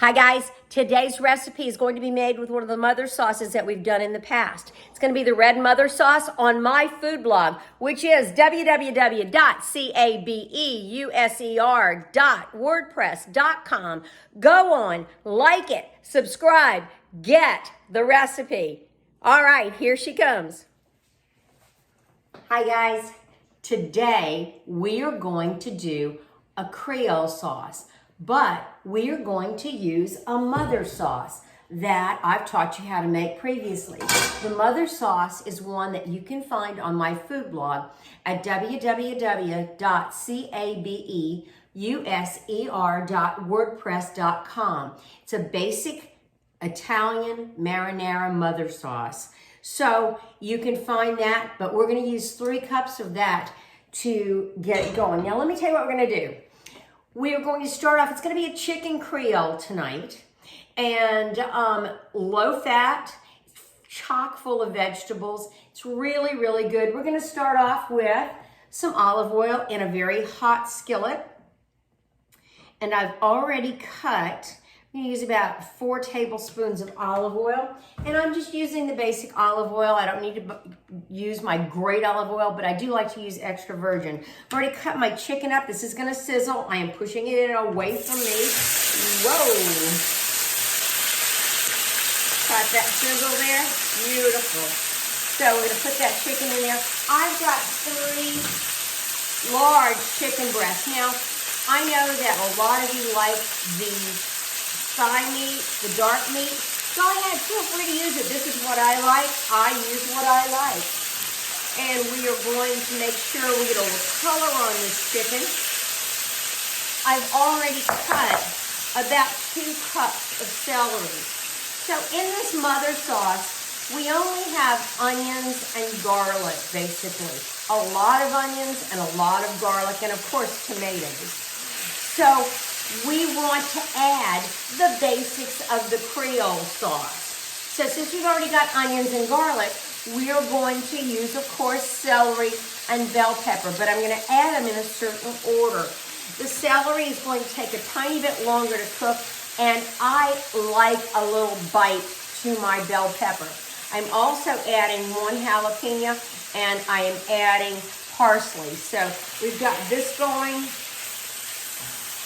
Hi guys, today's recipe is going to be made with one of the mother sauces that we've done in the past. It's going to be the red mother sauce on my food blog, which is www.cabeuser.wordpress.com. Go on, like it, subscribe, get the recipe. All right, here she comes. Hi guys, today we are going to do a Creole sauce. But we are going to use a mother sauce that I've taught you how to make previously. The mother sauce is one that you can find on my food blog at www.cabeuser.wordpress.com. It's a basic Italian marinara mother sauce. So you can find that, but we're going to use 3 cups of that to get it going. Now let me tell you what we're going to do. We are going to start off, it's going to be a chicken Creole tonight, and low fat, chock full of vegetables. It's really, really good. We're going to start off with some olive oil in a very hot skillet, and I've already cut, I'm going to use about 4 tablespoons of olive oil, and I'm just using the basic olive oil. I don't need to use my great olive oil, but I do like to use extra virgin. I've already cut my chicken up. This is going to sizzle. I am pushing it in away from me. Whoa! Got that sizzle there? Beautiful. So we're going to put that chicken in there. I've got 3 large chicken breasts. Now, I know that a lot of you like the thigh meat, the dark meat. Go ahead, feel free to use it. This is what I like. I use what I like. And we are going to make sure we get a little color on this chicken. I've already cut about 2 cups of celery. So in this mother sauce, we only have onions and garlic, basically. A lot of onions and a lot of garlic, and of course, tomatoes. So we want to add the basics of the Creole sauce. So since we've already got onions and garlic, we are going to use, of course, celery and bell pepper, but I'm going to add them in a certain order. The celery is going to take a tiny bit longer to cook, and I like a little bite to my bell pepper. I'm also adding 1 jalapeno, and I am adding parsley. So we've got this going.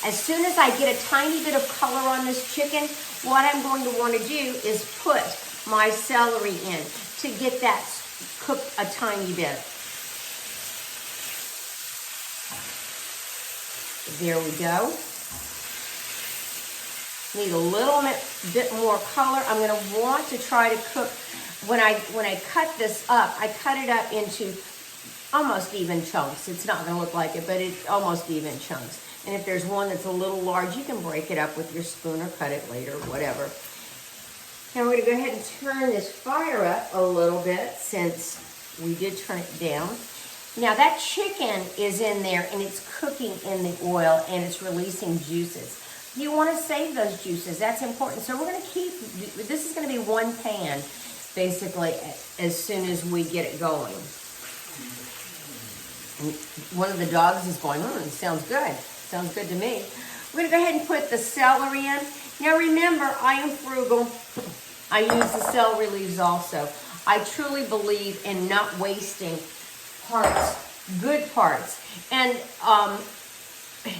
As soon as I get a tiny bit of color on this chicken, what I'm going to want to do is put my celery in to get that cooked a tiny bit. There we go. Need a little bit more color. I'm going to want to try to cook, when I cut this up, I cut it up into almost even chunks. It's not going to look like it, but it's almost even chunks. And if there's one that's a little large, you can break it up with your spoon or cut it later, whatever. Now we're going to go ahead and turn this fire up a little bit since we did turn it down. Now that chicken is in there and it's cooking in the oil and it's releasing juices. You want to save those juices. That's important. So we're going to keep, this is going to be 1 pan, basically, as soon as we get it going. And one of the dogs is going, sounds good. Sounds good to me. We're going to go ahead and put the celery in. Now remember, I am frugal. I use the celery leaves also. I truly believe in not wasting parts, good parts. And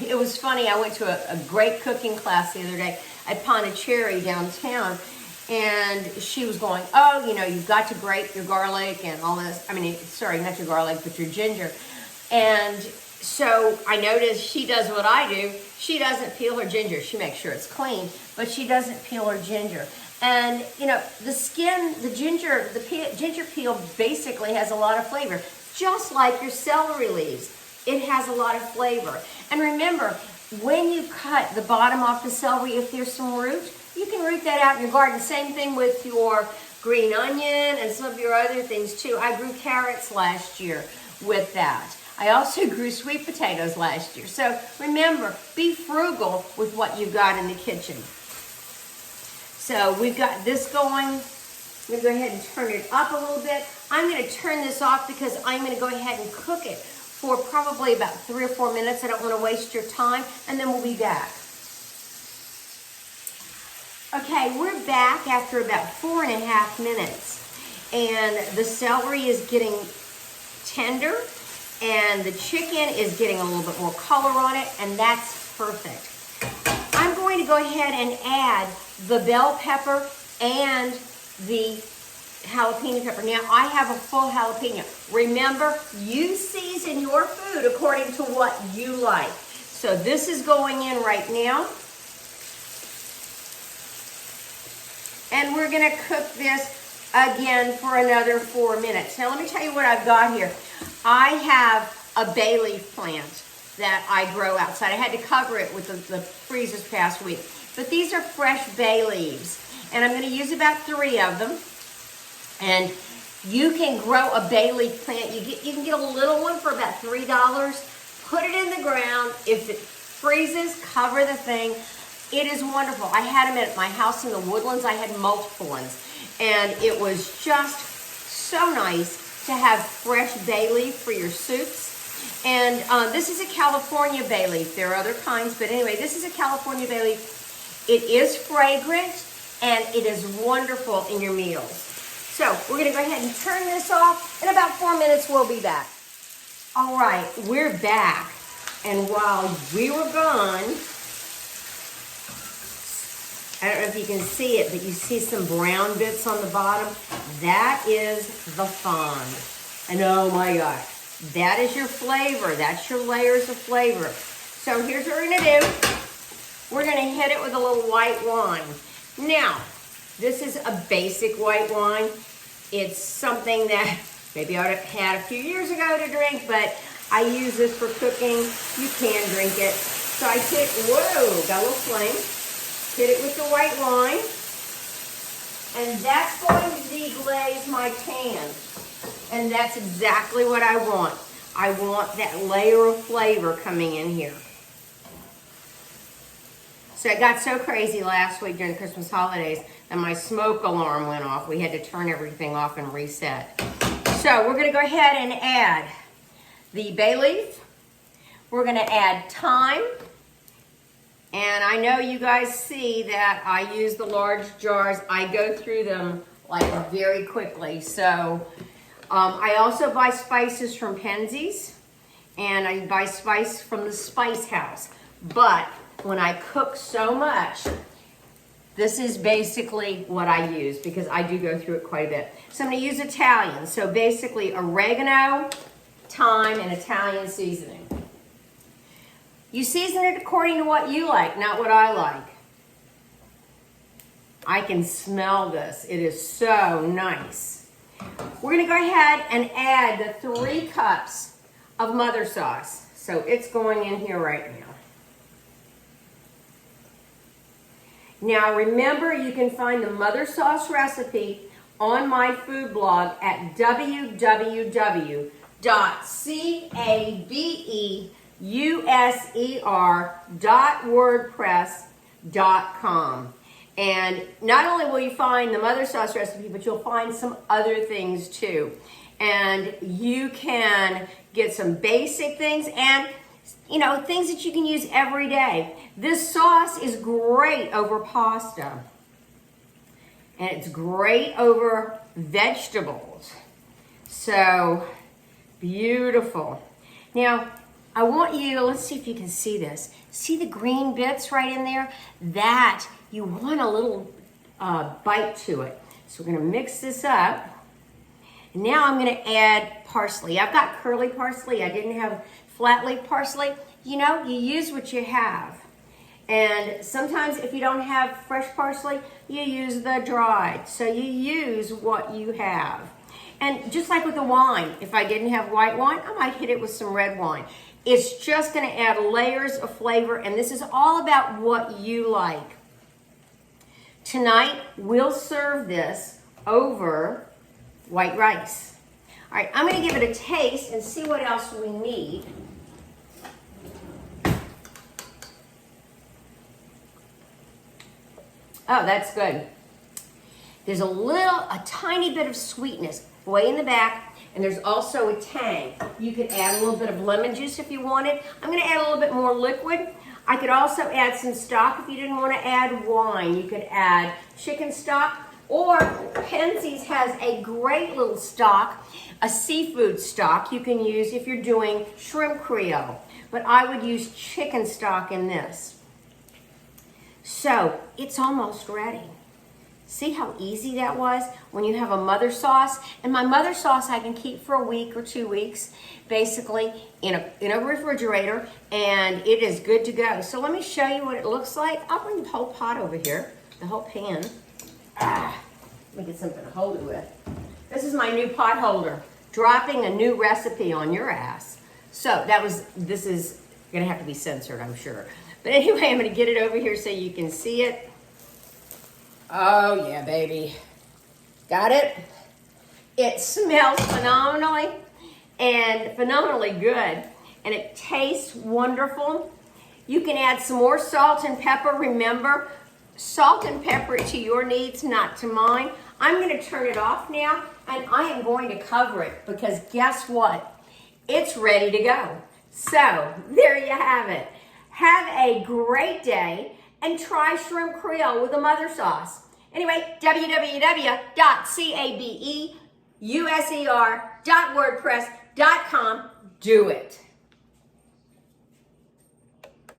it was funny, I went to a great cooking class the other day at Pondicherry downtown, and she was going, oh, you know, you've got to grate your garlic and all this. I mean, sorry, not your garlic, but your ginger. And so I noticed she does what I do. She doesn't peel her ginger. She makes sure it's clean, but she doesn't peel her ginger. And, you know, the skin, the ginger peel basically has a lot of flavor, just like your celery leaves. It has a lot of flavor. And remember, when you cut the bottom off the celery, if there's some root, you can root that out in your garden. Same thing with your green onion and some of your other things too. I grew carrots last year with that. I also grew sweet potatoes last year. So remember, be frugal with what you've got in the kitchen. So we've got this going. I'm going to go ahead and turn it up a little bit. I'm going to turn this off because I'm going to go ahead and cook it for probably about 3 or 4 minutes. I don't want to waste your time, and then we'll be back. Okay, we're back after about 4.5 minutes. And the celery is getting tender and the chicken is getting a little bit more color on it, and that's perfect. I'm going to go ahead and add the bell pepper and the jalapeno pepper. Now, I have a full jalapeno. Remember, you season your food according to what you like. So this is going in right now. And we're gonna cook this again for another 4 minutes. Now let me tell you what I've got here. I have a bay leaf plant that I grow outside. I had to cover it with the freeze this past week. But these are fresh bay leaves. And I'm gonna use about 3 of them. And you can grow a bay leaf plant. You can get a little one for about $3. Put it in the ground. If it freezes, cover the thing. It is wonderful. I had them at my house in the Woodlands. I had multiple ones. And it was just so nice to have fresh bay leaf for your soups. And this is a California bay leaf. There are other kinds, but anyway, this is a California bay leaf. It is fragrant and it is wonderful in your meals. So we're gonna go ahead and turn this off. In about 4 minutes, we'll be back. All right, we're back. And while we were gone, I don't know if you can see it, but you see some brown bits on the bottom. That is the fond. And oh my gosh, that is your flavor. That's your layers of flavor. So here's what we're gonna do. We're gonna hit it with a little white wine. Now, this is a basic white wine. It's something that maybe I would have had a few years ago to drink, but I use this for cooking. You can drink it. So I hit, whoa, got a little flame. Hit it with the white wine, and that's going to deglaze my pan. And that's exactly what I want. I want that layer of flavor coming in here. So it got so crazy last week during the Christmas holidays that my smoke alarm went off. We had to turn everything off and reset. So we're gonna go ahead and add the bay leaf. We're gonna add thyme. And I know you guys see that I use the large jars. I go through them like very quickly. So I also buy spices from Penzeys, and I buy spice from the Spice House. But when I cook so much, this is basically what I use because I do go through it quite a bit. So I'm gonna use Italian. So basically oregano, thyme, and Italian seasoning. You season it according to what you like, not what I like. I can smell this. It is so nice. We're gonna go ahead and add the 3 cups of mother sauce. So it's going in here right now. Now remember, you can find the mother sauce recipe on my food blog at www.cabuser.wordpress.com. And not only will you find the mother sauce recipe, but you'll find some other things too. And you can get some basic things and things that you can use every day. This sauce is great over pasta. And it's great over vegetables. So beautiful. Now, I want you, let's see if you can see this. See the green bits right in there? That, you want a little bite to it. So we're gonna mix this up. And now I'm gonna add parsley. I've got curly parsley. I didn't have flat leaf parsley. You use what you have. And sometimes if you don't have fresh parsley, you use the dried. So you use what you have. And just like with the wine, if I didn't have white wine, I might hit it with some red wine. It's just gonna add layers of flavor, and this is all about what you like. Tonight, we'll serve this over white rice. All right, I'm gonna give it a taste and see what else we need. Oh, that's good. There's a tiny bit of sweetness way in the back, and there's also a tang. You could add a little bit of lemon juice if you wanted. I'm gonna add a little bit more liquid. I could also add some stock if you didn't want to add wine. You could add chicken stock, or Pensie's has a great little stock, a seafood stock you can use if you're doing shrimp creole. But I would use chicken stock in this. So it's almost ready. See how easy that was when you have a mother sauce? And my mother sauce I can keep for a week or 2 weeks, basically in a refrigerator, and it is good to go. So let me show you what it looks like. I'll bring the whole pot over here, the whole pan. Let me get something to hold it with. This is my new pot holder, dropping a new recipe on your ass. So this is gonna have to be censored, I'm sure. But anyway, I'm gonna get it over here so you can see it. Oh yeah, baby. Got it? It smells phenomenally good, and it tastes wonderful. You can add some more salt and pepper. Remember, salt and pepper to your needs, not to mine. I'm going to turn it off now, and I am going to cover it because guess what? It's ready to go. So there you have it. Have a great day and try shrimp creole with a mother sauce. Anyway, www.cabeuser.wordpress.com. Do it.